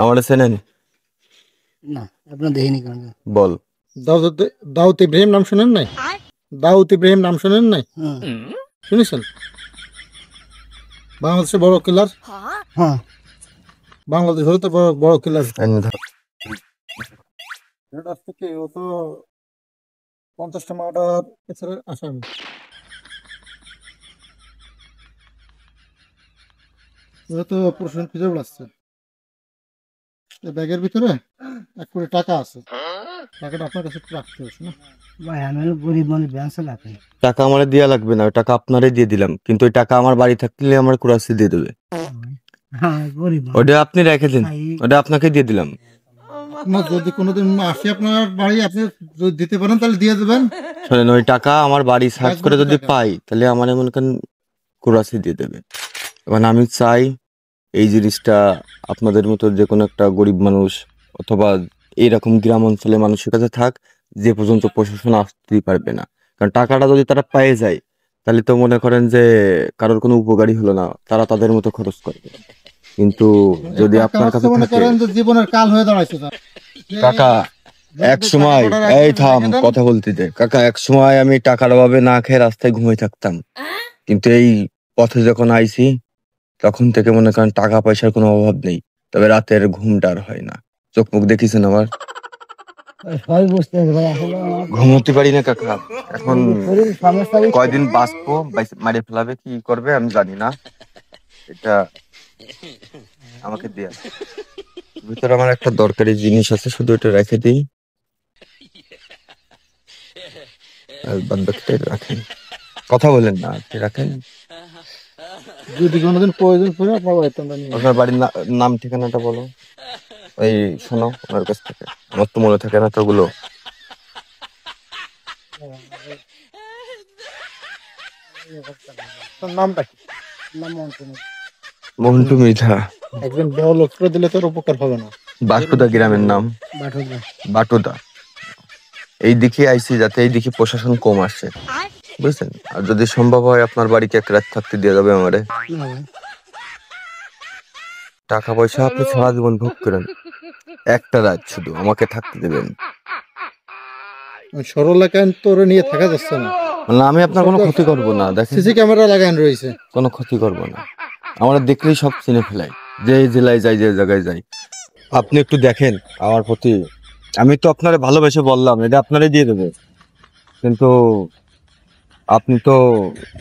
আমার চেনেন? না, আপনার দেখিনি কেন? বল। দাউদ ইব্রাহিম নাম শুনেন নাই? দাউদ ইব্রাহিম নাম শুনেন নাই? শুনেছেন? বাংলাদেশের বড় কিলার। হ্যাঁ, বাংলাদেশ হলো তো বড় বড় কিলার। থেকে ও তো 50টা মার্ডার এছাড়া আসামি। ওরা তো প্রশাসন খুঁজে বেড়াচ্ছে। ব্যাগের ভিতরে 1 কোটি টাকা আছে। টাকাটা আপনার কাছে রাখতে হচ্ছে না? ভাই আমি গরিব মানুষ, ব্যাংক লাগবে। টাকা আমারে দেয়া লাগবে না, ওই টাকা আপনারই দিয়ে দিলাম, কিন্তু ওই টাকা আমার বাড়ি থাকলে আমার কুরাসি দিয়ে দেবে। হ্যাঁ, গরিব ওটা আপনি রেখে দিন, ওটা আপনাকে দিয়ে দিলাম। যদি কোনোদিন আসি আপনার বাড়ি, আপনি যদি দিতে পারেন তাহলে দিয়ে দেবেন। শোনেন, ওই টাকা আমার বাড়ি সার্চ করে যদি পাই তাহলে আমার মনে করেন কুরাসি দিয়ে দেবে। এবার আমি চাই এই জিনিসটা আপনাদের মতো যে কোনো একটা গরিব মানুষ অথবা এইরকম গ্রাম অঞ্চলের মানুষের কাছে থাক, যে পর্যন্ত প্রশাসন আসতেই পারবে না। কারণ টাকাটা যদি তারা পেয়ে যায় তাহলে তো মনে করেন যে কারোর কোনো উপকারই হলো না, তারা তাদের মতো খরচ করবে। কিন্তু যদি আপনার কাছে মনে থাকে, করেন যে জীবনের কাল হয়ে দাঁড়াইছে। কাকা এক সময়, এই থাম কথা বলতে দে কাকা, এক সময় আমি টাকার অভাবে না খেয়ে রাস্তায় ঘুমিয়ে থাকতাম, কিন্তু এই পথে যখন আইছি তখন থেকে মনে করেন টাকা পয়সার কোনো অভাব নেই, তবে রাতের ঘুমটা আর হয় না। চোখ মুখ দেখিছেন আমার? সবাই বুঝতে হবে ভাই, আসলে ঘুমোতে পারি না কাকা। এখন শরীর সমস্যা। কয়দিন বাঁচবো, মারে ফেলাবে কি করবে আমি জানি না, এটা আমাকে দেয়া। ভিতরে আমার একটা দরকারি জিনিস আছে, শুধু এটা রেখে দিই, আর বাদ বাকিটা রাখেন। কথা বলেন না, আপনি রাখেন। যদি কোনোদিন প্রয়োজন পড়ে আপনার বাড়ির নাম ঠিকানাটা বলো, এই শোনো ওনার কাছ থেকে, আমার তো মনে থাকে না তো ওগুলো। নামটা কি? মন্টু মৃধা। একজন বড় লোক করে দিলে তোর উপকার হবে না। বাটুদা গ্রামের নাম। বাটুদা। এই দিকে আইসি যাতে এই দিকে প্রশাসন কম আসে, বুঝছেন? আর যদি সম্ভব হয় আপনার বাড়িতে এক রাত থাকতে দিয়ে যাবে আমারে। টাকা পয়সা আপনি সারা জীবন ভোগ করেন, একটা রাত শুধু আমাকে থাকতে দেবেন। সরল এলাকায় তোর নিয়ে থাকা যাচ্ছে না। না, আমি আপনার কোনো ক্ষতি করবো না, দেখেন সিসি ক্যামেরা লাগানো রয়েছে, কোনো ক্ষতি করবো না। আমরা দেখলেই সব চিনে ফেলাই, যে জেলায় যাই যে জায়গায় যাই। আপনি একটু দেখেন আমার প্রতি, আমি তো আপনারে ভালোবেসে বললাম এটা আপনারই দিয়ে দেবে, কিন্তু আপনি তো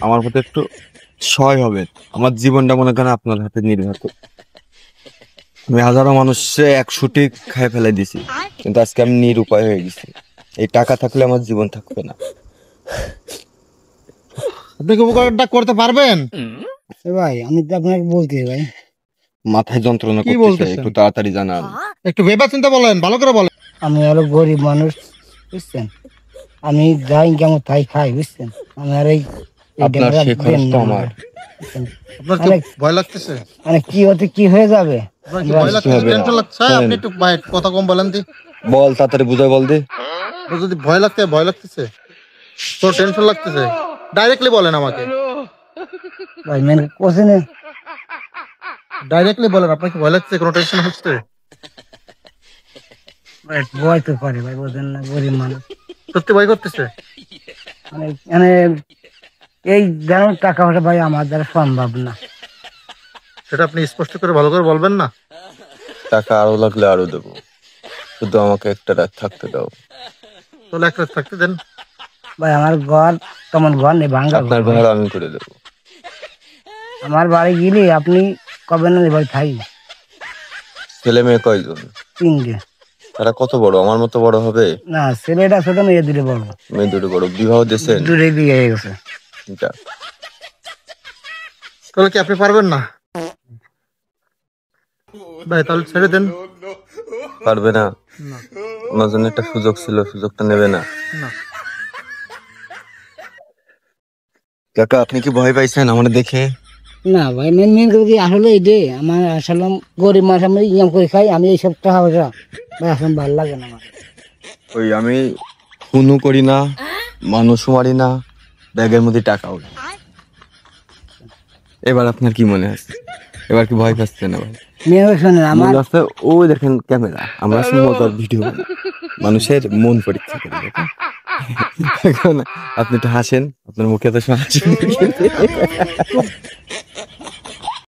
আমার প্রতি একটু সহায় হবেন। আমার জীবনটা মনে করেন আপনার হাতে নির্ভর। আমি হাজারো মানুষে 100টি খাই ফেলাই দিছি, কিন্তু আজকে আমি নিরুপায় হয়ে গেছি। এই টাকা থাকলে আমার জীবন থাকবে না। আপনি কি উপকারটা করতে পারবেন? ভাই আমি তো আপনাকে বলতে ভাই, মাথায় যন্ত্রণা কি করতেছে, বলতেছেন? একটু তাড়াতাড়ি জানান। একটু ভেবে চিন্তা বলেন, ভালো করে বলেন। আমি হলো গরিব মানুষ, বুঝছেন? আমি যাই কেমন তাই খাই, বুঝছেন? আমি আর এই আপনার সে খরচটা আমার। আপনার কি ভয় লাগতেছে? মানে কি হতে কি হয়ে যাবে? আপনার কি ভয় লাগতেছে, টেনশন লাগছে? আপনি একটু কথা কম বলেন দি। বল তাড়াতাড়ি বুঝাই বল দি। যদি ভয় লাগতেছে তো টেনশন লাগতেছে, ডাইরেক্টলি বলেন আমাকে। ভাই মেনে কোসে নে, ডাইরেক্টলি বলেন আপনার কি ভয় লাগছে, কোনো টেনশন হচ্ছে? ভাই ভয় তো পারে ভাই, বুঝেন না, গরিব মানুষ। সত্যি ভয় করতেছে? মানে মানে এই যেন টাকা পয়সা ভাই আমার দ্বারা সম্ভব না। সেটা আপনি স্পষ্ট করে ভালো করে বলবেন না? টাকা আরো লাগলে আরো দেবো, শুধু আমাকে একটা রাত থাকতে দাও। তাহলে এক রাত থাকতে দেন। ভাই আমার ঘর তেমন ঘর নেই, ভাঙ্গা আপনার ঘর। ভাড়া আমি করে দেবো। আমার বাড়ি গেলে আপনি কবে না ভাই থাই। ছেলে মেয়ে কয়জন? 3টে। তারা কত বড়, আমার মতো বড় হবে? না, ছেলেটা ছোট, মেয়ে দুটো বড়। মেয়ে দুটো বড়, বিবাহ দিয়েছেন? দূরে বিয়ে হয়ে গেছে। তাহলে কি আপনি পারবেন না ভাই? তাহলে ছেড়ে দেন। পারবে না? আমার জন্য একটা সুযোগ ছিল, সুযোগটা নেবে না? কাকা আপনি কি ভয় পাইছেন আমার দেখে? না ভাই, মেন করে আসলে এই যে আমার আসলে গরিব মানুষ, আমি ইনকাম করে খাই, আমি এইসব টাকা পয়সা ভাই আসলে ভালো লাগে না আমার। ওই আমি খুনও করি না, মানুষও মারি না, ব্যাগের মধ্যে টাকাও নেই। এবার আপনার কি মনে আছে? এবার কি ভয় পাচ্ছে না ভাই? মেয়ে শোনেন আমার মূল রাস্তায় ওই দেখেন ক্যামেরা, আমরা আসলে মজার ভিডিও বানাই, মানুষের মন পরীক্ষা করি দেখেন। এখন আপনি একটু হাসেন, আপনার মুখে তো হাসি